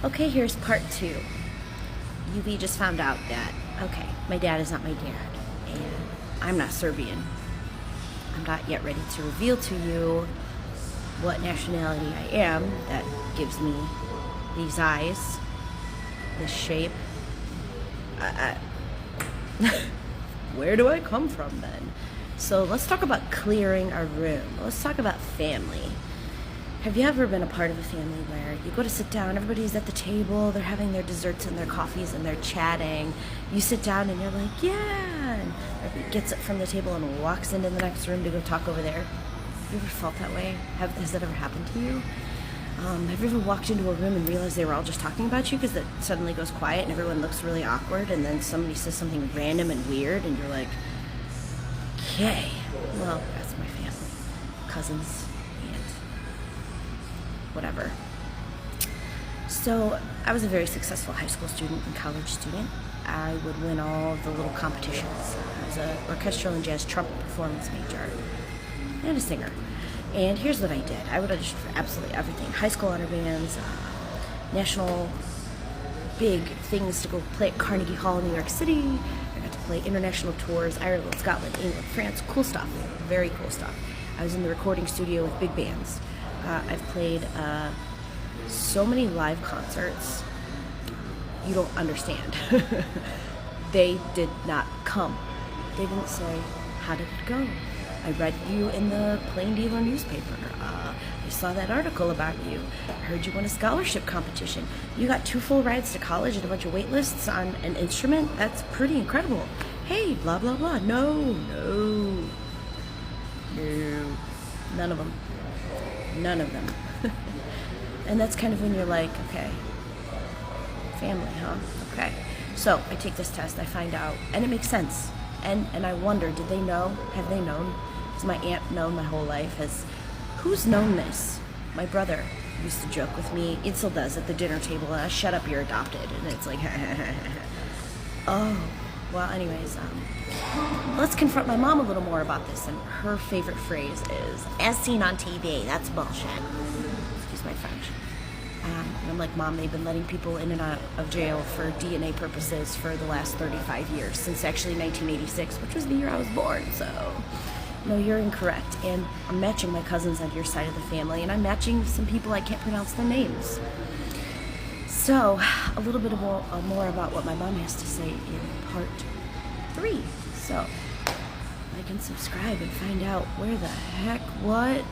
Okay, here's part 2. UV just found out that, okay, my dad is not my dad, and I'm not Serbian. I'm not yet ready to reveal to you what nationality I am that gives me these eyes, this shape. Where do I come from then? So let's talk about clearing our room. Let's talk about family. Have you ever been a part of a family where you go to sit down, everybody's at the table, they're having their desserts and their coffees and they're chatting. You sit down and you're like, yeah, and everybody gets up from the table and walks into the next room to go talk over there. Have you ever felt that way? Has that ever happened to you? Have you ever walked into a room and realized they were all just talking about you because it suddenly goes quiet and everyone looks really awkward and then somebody says something random and weird and you're like, okay, well, that's my family, cousins, and whatever. So I was a very successful high school student and college student. I would win all of the little competitions. I was an orchestral and jazz trumpet performance major and a singer. And here's what I did. I would audition for absolutely everything. High school honor bands, national big things to go play at Carnegie Hall in New York City. I got to play international tours, Ireland, Scotland, England, France. Cool stuff. Very cool stuff. I was in the recording studio with big bands. I've played so many live concerts. You don't understand. They did not come. They didn't say, how did it go? I read you in the Plain Dealer newspaper. I saw that article about you. I heard you won a scholarship competition. You got 2 full rides to college and a bunch of wait lists on an instrument? That's pretty incredible. Hey, blah, blah, blah. No. None of them. None of them. And that's kind of when you're like, okay, family, huh? Okay. So I take this test, I find out, and it makes sense. And I wonder, did they know? Have they known? Has my aunt known my whole life? Who's known this? My brother used to joke with me, it still does, at the dinner table, shut up, you're adopted. And it's like, oh, well, anyways, let's confront my mom a little more about this. And her favorite phrase is, as seen on TV, that's bullshit. Excuse my French. And I'm like, Mom, they've been letting people in and out of jail for DNA purposes for the last 35 years, since actually 1986, which was the year I was born, so no, you're incorrect. And I'm matching my cousins on your side of the family, and I'm matching some people I can't pronounce their names. So, a little bit more about what my mom has to say in part 3. So, like and subscribe and find out where the heck, what?